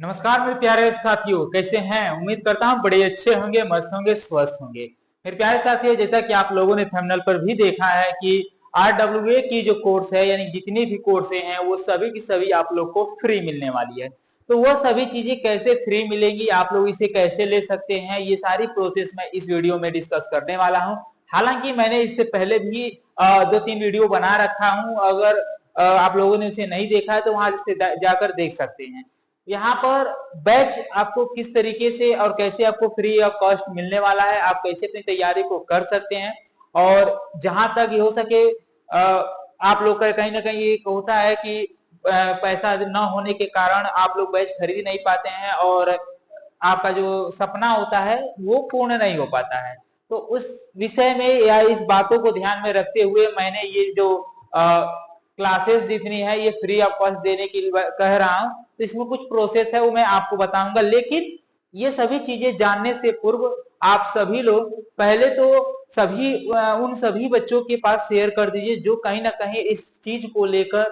नमस्कार मेरे प्यारे साथियों, कैसे हैं? उम्मीद करता हूं बड़े अच्छे होंगे, मस्त होंगे, स्वस्थ होंगे। मेरे प्यारे साथियों, जैसा कि आप लोगों ने थंबनेल पर भी देखा है कि आरडब्ल्यूए की जो कोर्स है, यानी जितनी भी कोर्सें हैं वो सभी की सभी आप लोग को फ्री मिलने वाली है। तो वो सभी चीजें कैसे फ्री मिलेंगी, आप लोग इसे कैसे ले सकते हैं, ये सारी प्रोसेस मैं इस वीडियो में डिस्कस करने वाला हूँ। हालांकि मैंने इससे पहले भी 2-3 वीडियो बना रखा हूँ। अगर आप लोगों ने उसे नहीं देखा है तो वहां से जाकर देख सकते हैं। यहाँ पर बैच आपको किस तरीके से और कैसे आपको फ्री ऑफ कॉस्ट मिलने वाला है, आप कैसे अपनी तैयारी को कर सकते हैं। और जहां तक ये हो सके आप लोग का कहीं ना कहीं एक होता है कि पैसा न होने के कारण आप लोग बैच खरीद नहीं पाते हैं और आपका जो सपना होता है वो पूर्ण नहीं हो पाता है। तो उस विषय में या इस बातों को ध्यान में रखते हुए मैंने ये जो क्लासेस जितनी है ये फ्री ऑफ कॉस्ट देने की कह रहा हूं। तो इसमें कुछ प्रोसेस है वो मैं आपको बताऊंगा, लेकिन ये सभी चीजें जानने से पूर्व आप सभी लोग पहले तो सभी उन सभी बच्चों के पास शेयर कर दीजिए जो कहीं ना कहीं इस चीज को लेकर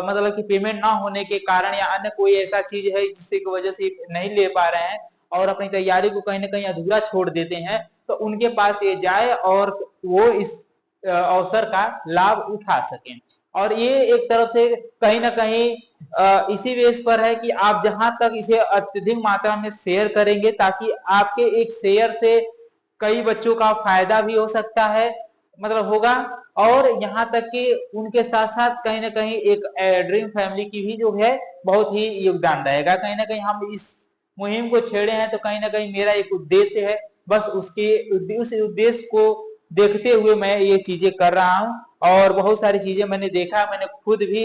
मतलब कि पेमेंट ना होने के कारण या अन्य कोई ऐसा चीज है जिससे की वजह से नहीं ले पा रहे हैं और अपनी तैयारी को कहीं ना कहीं अधूरा छोड़ देते हैं। तो उनके पास ये जाए और वो इस अवसर का लाभ उठा सकें। और ये एक तरफ से कहीं ना कहीं इसी बेस पर है कि आप जहां तक इसे अत्यधिक मात्रा में शेयर करेंगे ताकि आपके एक शेयर से कई बच्चों का फायदा भी हो सकता है, मतलब होगा। और यहाँ तक कि उनके साथ साथ कहीं ना कहीं एक ड्रीम फैमिली की भी जो है बहुत ही योगदान रहेगा। कहीं ना कहीं हम इस मुहिम को छेड़े हैं तो कहीं ना कहीं मेरा एक उद्देश्य है, बस उसके उस उद्देश्य को देखते हुए मैं ये चीजें कर रहा हूँ। और बहुत सारी चीजें मैंने देखा, मैंने खुद भी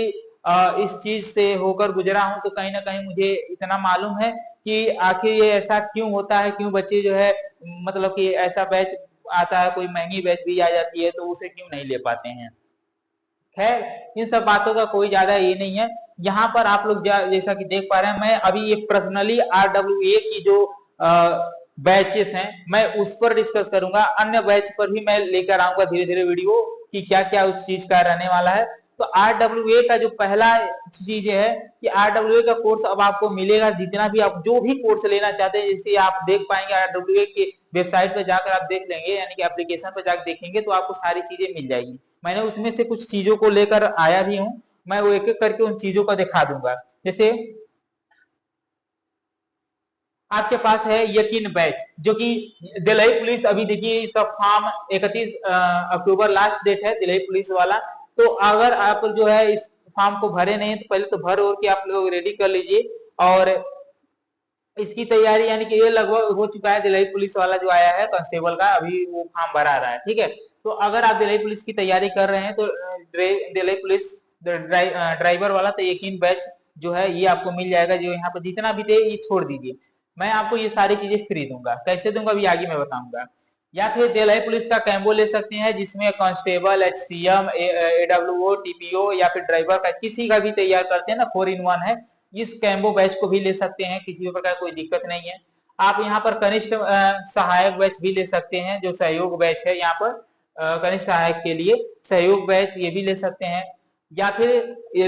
इस चीज से होकर गुजरा हूं। तो कहीं ना कहीं मुझे इतना मालूम है कि आखिर ये ऐसा क्यों होता है, क्यों बच्चे जो है मतलब कि ऐसा बैच आता है, कोई महंगी बैच भी आ जाती है तो उसे क्यों नहीं ले पाते हैं। खैर, इन सब बातों का कोई ज्यादा ये नहीं है। यहाँ पर आप लोग जैसा कि देख पा रहे हैं, मैं अभी ये पर्सनली आरडब्ल्यूए की जो बैचेस हैं मैं उस पर डिस्कस करूंगा। अन्य बैच पर भी मैं लेकर आऊंगा धीरे धीरे वीडियो कि क्या क्या उस चीज का रहने वाला है। तो आरडब्ल्यूए का जो पहला चीज है कि आरडब्ल्यूए का कोर्स अब आपको मिलेगा। जितना भी आप जो भी कोर्स लेना चाहते हैं, जैसे आप देख पाएंगे आरडब्ल्यूए के वेबसाइट पर जाकर आप देख लेंगे, यानी कि एप्लीकेशन पर जाकर देखेंगे तो आपको सारी चीजें मिल जाएगी। मैंने उसमें से कुछ चीजों को लेकर आया भी हूं, मैं वो एक एक करके उन चीजों को दिखा दूंगा। जैसे आपके पास है यकीन बैच, जो कि दिल्ली पुलिस, अभी देखिए इसका फॉर्म 31 अक्टूबर लास्ट डेट है दिल्ली पुलिस वाला। तो अगर आप जो है इस फॉर्म को भरे नहीं तो पहले तो भर और के आप लोग रेडी कर लीजिए। और इसकी तैयारी यानी कि ये लगभग हो चुका है। दिल्ली पुलिस वाला जो आया है कांस्टेबल का, अभी वो फॉर्म भरा रहा है, ठीक है। तो अगर आप दिल्ली पुलिस की तैयारी कर रहे हैं तो दिल्ली पुलिस ड्राइवर वाला तो यकीन बैच जो है ये आपको मिल जाएगा। जो यहाँ पर जितना भी दे ये छोड़ दीजिए, मैं आपको ये सारी चीजें फ्री दूंगा। कैसे दूंगा अभी आगे मैं बताऊंगा। या फिर दिल्ली पुलिस का कैम्बो ले सकते हैं जिसमें कांस्टेबल, एचसीएम, एडब्ल्यूओ, टीपीओ या फिर ड्राइवर का किसी का भी तैयार करते हैं ना, 4 in 1 है। इस कैम्बो बैच को भी ले सकते हैं, किसी भी प्रकार कोई दिक्कत नहीं है। आप यहाँ पर कनिष्ठ सहायक बैच भी ले सकते हैं, जो सहयोग बैच है यहाँ पर कनिष्ठ सहायक के लिए सहयोग बैच ये भी ले सकते हैं। या फिर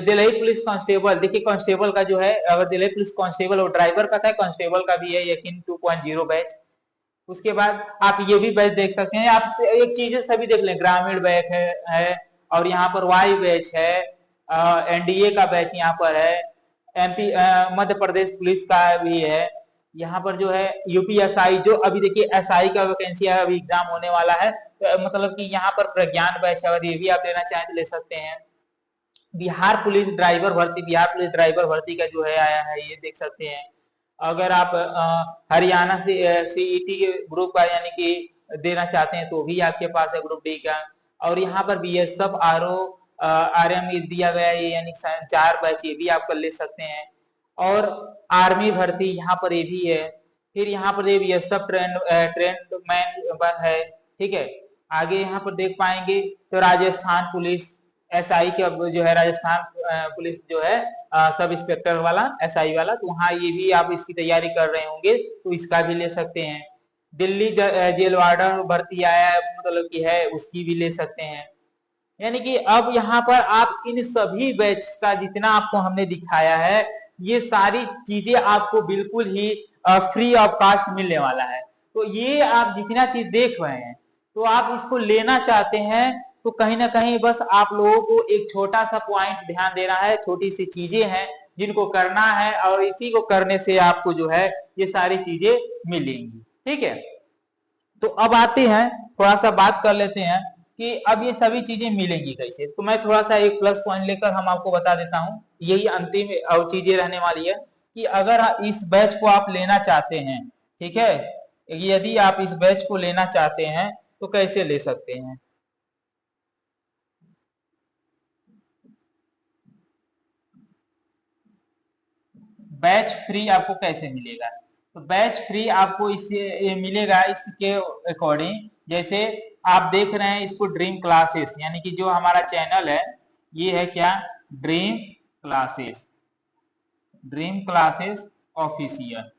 दिल्ली पुलिस कांस्टेबल, देखिए कांस्टेबल का जो है, अगर दिल्ली पुलिस कांस्टेबल और ड्राइवर का था, कांस्टेबल का भी है यकीन 2.0 बैच। उसके बाद आप ये भी बैच देख सकते हैं। आप एक चीज सभी देख लें, ग्रामीण बैच है और यहाँ पर वाई बैच है, एनडीए का बैच यहाँ पर है, एमपी मध्य प्रदेश पुलिस का भी है। यहाँ पर जो है यूपीएसआई, जो अभी देखिए एसआई का वैकेंसी है, अभी एग्जाम होने वाला है। तो मतलब कि यहाँ पर प्रज्ञान बैच है, अगर ये भी आप लेना चाहें तो ले सकते हैं। बिहार पुलिस ड्राइवर भर्ती, बिहार पुलिस ड्राइवर भर्ती का जो है आया है, ये देख सकते हैं। अगर आप हरियाणा से सीईटी के ग्रुप का यानी कि देना चाहते हैं तो भी आपके पास है ग्रुप डी का। और यहाँ पर बीएसएफ आरओ आरएम दिया गया है, यानी 4 बैच ये भी आप कर ले सकते हैं। और आर्मी भर्ती यहाँ पर ये भी है। फिर यहाँ पर ये बीएसएफ ट्रेंड मैन है, ठीक है। आगे यहाँ पर देख पाएंगे तो राजस्थान पुलिस एसआई का जो है, राजस्थान पुलिस जो है सब इंस्पेक्टर वाला एसआई वाला, तो वहाँ ये भी आप इसकी तैयारी कर रहे होंगे तो इसका भी ले सकते हैं। दिल्ली जेल वार्डन भर्ती आया है, मतलब की है, उसकी भी ले सकते हैं। यानी कि अब यहाँ पर आप इन सभी बैच का जितना आपको हमने दिखाया है ये सारी चीजें आपको बिल्कुल ही फ्री ऑफ कास्ट मिलने वाला है। तो ये आप जितना चीज देख रहे हैं तो आप इसको लेना चाहते हैं तो कहीं ना कहीं बस आप लोगों को एक छोटा सा पॉइंट ध्यान देना है, छोटी सी चीजें हैं जिनको करना है और इसी को करने से आपको जो है ये सारी चीजें मिलेंगी। ठीक है, तो अब आते हैं थोड़ा सा बात कर लेते हैं कि अब ये सभी चीजें मिलेंगी कैसे। तो मैं थोड़ा सा एक प्लस पॉइंट लेकर हम आपको बता देता हूं, यही अंतिम और चीजें रहने वाली है कि अगर इस बैच को आप लेना चाहते हैं, ठीक है, यदि आप इस बैच को लेना चाहते हैं तो कैसे ले सकते हैं। बैच फ्री आपको कैसे मिलेगा, तो बैच फ्री आपको इससे मिलेगा इसके अकॉर्डिंग, जैसे आप देख रहे हैं इसको ड्रीम क्लासेस, यानी कि जो हमारा चैनल है ये है क्या, dream classes, dream classes official,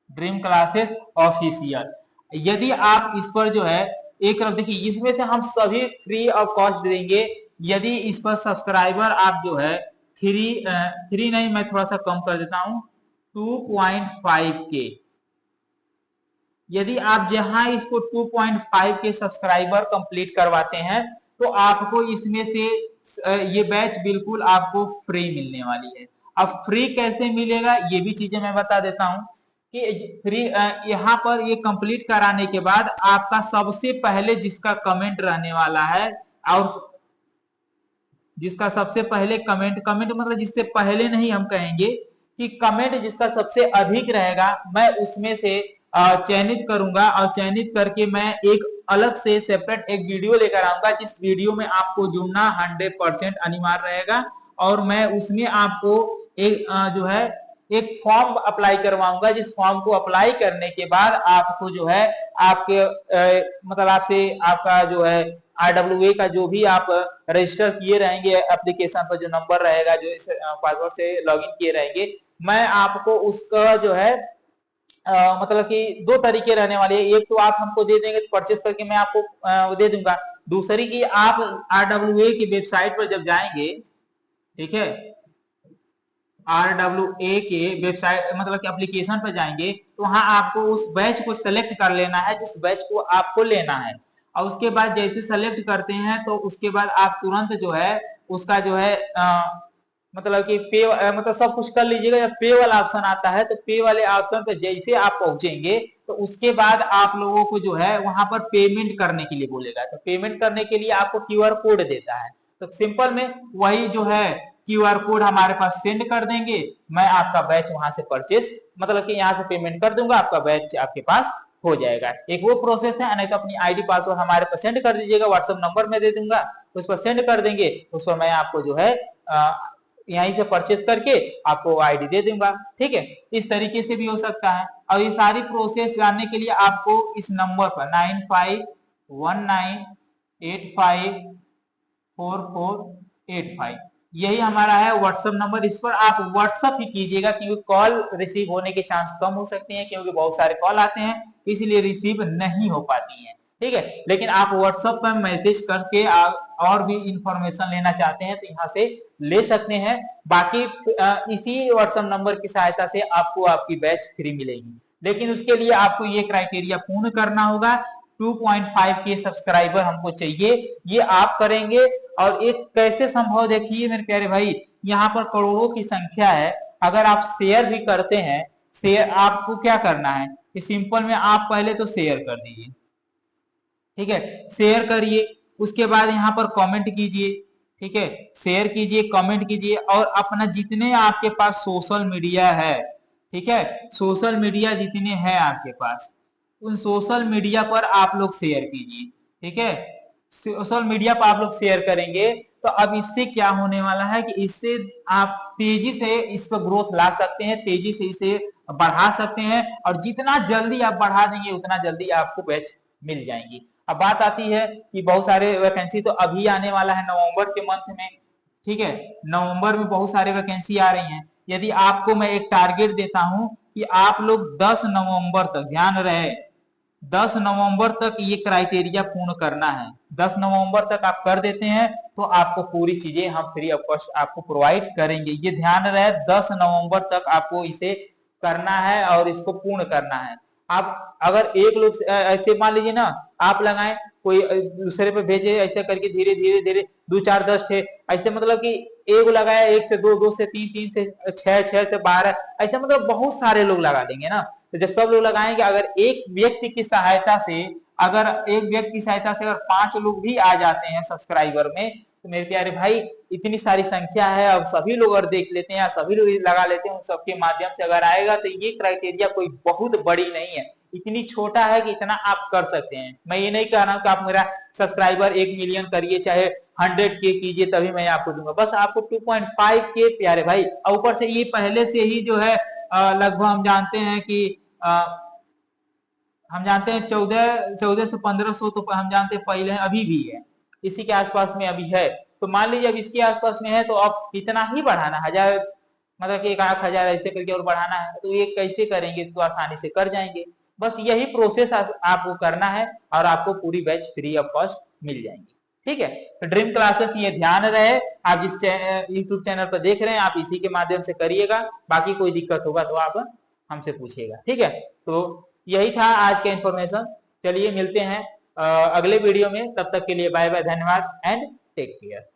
dream classes official. यदि आप इस पर जो है एक तरफ देखिए, इसमें से हम सभी फ्री ऑफ कॉस्ट देंगे। यदि इस पर सब्सक्राइबर आप जो है थ्री नहीं, मैं थोड़ा सा कम कर देता हूं 2.5 के, यदि आप जहां इसको 2.5 के सब्सक्राइबर कंप्लीट करवाते हैं तो आपको इसमें से ये बैच बिल्कुल आपको फ्री मिलने वाली है। अब फ्री कैसे मिलेगा ये भी चीजें मैं बता देता हूं कि फ्री यहाँ पर ये कंप्लीट कराने के बाद आपका सबसे पहले जिसका कमेंट रहने वाला है, और जिसका सबसे पहले कमेंट मतलब जिससे पहले नहीं, हम कहेंगे कि कमेंट जिसका सबसे अधिक रहेगा मैं उसमें से चयनित करूंगा और चयनित करके मैं एक अलग से सेपरेट एक वीडियो लेकर आऊंगा, जिस वीडियो में आपको जुड़ना 100% अनिवार्य रहेगा और मैं उसमें आपको एक जो है एक फॉर्म अप्लाई करवाऊंगा, जिस फॉर्म को अप्लाई करने के बाद आपको जो है आपके मतलब आपसे आपका जो है RWA का जो भी आप रजिस्टर किए रहेंगे एप्लीकेशन पर, जो नंबर रहेगा, जो इस पासवर्ड से लॉगिन किए रहेंगे, मैं आपको उसका जो है मतलब कि दो तरीके रहने वाले हैं। एक तो आप हमको दे देंगे परचेस करके मैं आपको दे दूंगा, दूसरी की आप RWA की वेबसाइट पर जब जाएंगे, ठीक है, RWA के वेबसाइट मतलब कि एप्लीकेशन पर जाएंगे तो वहां आपको उस बैच को सेलेक्ट कर लेना है जिस बैच को आपको लेना है, और उसके बाद जैसे सेलेक्ट करते हैं तो उसके बाद आप तुरंत जो है उसका जो है मतलब कि पे मतलब सब कुछ कर लीजिएगा। जब पे वाला ऑप्शन आता है तो पे वाले ऑप्शन पे जैसे आप पहुंचेंगे तो उसके बाद आप लोगों को जो है वहां पर पेमेंट करने के लिए बोलेगा, तो पेमेंट करने के लिए आपको QR कोड देता है, तो सिंपल में वही जो है QR कोड हमारे पास सेंड कर देंगे, मैं आपका बैच वहां से परचेस मतलब कि यहाँ से पेमेंट कर दूंगा, आपका बैच आपके पास हो जाएगा। एक वो प्रोसेस है, नहीं तो अपनी ID पासवर्ड हमारे पास सेंड कर दीजिएगा, व्हाट्सएप नंबर में दे दूंगा, उस पर सेंड कर देंगे, उस पर मैं आपको जो है यहीं से परचेस करके आपको ID दे दूंगा। ठीक है, इस तरीके से भी हो सकता है। और ये सारी प्रोसेस जानने के लिए आपको इस नंबर पर 9519854485 यही हमारा है व्हाट्सएप नंबर, इस पर आप व्हाट्सएप ही कीजिएगा क्योंकि कॉल रिसीव होने के चांस कम हो सकते हैं, क्योंकि बहुत सारे कॉल आते हैं इसीलिए रिसीव नहीं हो पाती है। ठीक है, लेकिन आप व्हाट्सएप पर मैसेज करके और भी इंफॉर्मेशन लेना चाहते हैं तो यहाँ से ले सकते हैं। बाकी इसी व्हाट्सएप नंबर की सहायता से आपको आपकी बैच फ्री मिलेगी, लेकिन उसके लिए आपको ये क्राइटेरिया पूर्ण करना होगा, 2.5 के सब्सक्राइबर हमको चाहिए, ये आप करेंगे। और एक कैसे संभव, देखिए मेरे प्यारे भाई, यहाँ पर करोड़ों की संख्या है, अगर आप शेयर भी करते हैं, शेयर आपको क्या करना है, सिंपल में आप पहले तो शेयर कर दीजिए, ठीक है, शेयर करिए, उसके बाद यहाँ पर कमेंट कीजिए, ठीक है, शेयर कीजिए, कमेंट कीजिए, और अपना जितने आपके पास सोशल मीडिया है, ठीक है, सोशल मीडिया जितने हैं आपके पास, उन सोशल मीडिया पर आप लोग शेयर कीजिए। ठीक है, सोशल मीडिया पर आप लोग शेयर करेंगे तो अब इससे क्या होने वाला है कि इससे आप तेजी से इस पर ग्रोथ ला सकते हैं, तेजी से इसे बढ़ा सकते हैं, और जितना जल्दी आप बढ़ा देंगे उतना जल्दी आपको बैच मिल जाएंगी। अब बात आती है कि बहुत सारे वैकेंसी तो अभी आने वाला है नवंबर के मंथ में, ठीक है, नवंबर में बहुत सारे वैकेंसी आ रही हैं। यदि आपको मैं एक टारगेट देता हूं कि आप लोग 10 नवंबर तक, ध्यान रहे 10 नवंबर तक ये क्राइटेरिया पूर्ण करना है, 10 नवंबर तक आप कर देते हैं तो आपको पूरी चीजें हम फ्री ऑफ कॉस्ट आपको प्रोवाइड करेंगे। ये ध्यान रहे 10 नवंबर तक आपको इसे करना है और इसको पूर्ण करना है। आप अगर एक लोग ऐसे मान लीजिए ना, आप लगाएं, कोई दूसरे पे भेजे, ऐसे करके धीरे धीरे धीरे 2 4 10 6 ऐसे, मतलब कि एक लगाया, 1 से 2, 2 से 3, 3 से 6, 6 से 12, ऐसे मतलब बहुत सारे लोग लगा देंगे ना। तो जब सब लोग लगाएंगे, अगर एक व्यक्ति की सहायता से अगर 5 लोग भी आ जाते हैं सब्सक्राइबर में, तो मेरे प्यारे भाई इतनी सारी संख्या है, अब सभी लोग अगर देख लेते हैं या सभी लोग लगा लेते हैं, उन सबके माध्यम से अगर आएगा, तो ये क्राइटेरिया कोई बहुत बड़ी नहीं है, इतनी छोटा है कि इतना आप कर सकते हैं। मैं ये नहीं कह रहा हूं कि आप मेरा सब्सक्राइबर 1 मिलियन करिए, चाहे 100K कीजिए, तभी मैं आपको दूंगा। बस आपको 2.5K प्यारे भाई, और ऊपर से ये पहले से ही जो है लगभग हम जानते हैं कि 14 से 1500, तो हम जानते हैं पहले अभी भी है, इसी के आसपास में अभी है। तो मान लीजिए अब इसके आसपास में है, तो अब इतना ही बढ़ाना, 1000 मतलब कि 1,000 ऐसे करके और बढ़ाना है, तो ये कैसे करेंगे, तो आसानी से कर जाएंगे। बस यही प्रोसेस आपको करना है और आपको पूरी बैच फ्री ऑफ कॉस्ट मिल जाएंगी। ठीक है, तो ड्रीम क्लासेस ये ध्यान रहे, आप जिस यूट्यूब चैनल पर देख रहे हैं, आप इसी के माध्यम से करिएगा। बाकी कोई दिक्कत होगा तो आप हमसे पूछिएगा। ठीक है, तो यही था आज का इंफॉर्मेशन। चलिए मिलते हैं अगले वीडियो में, तब तक के लिए बाय बाय, धन्यवाद एंड टेक केयर।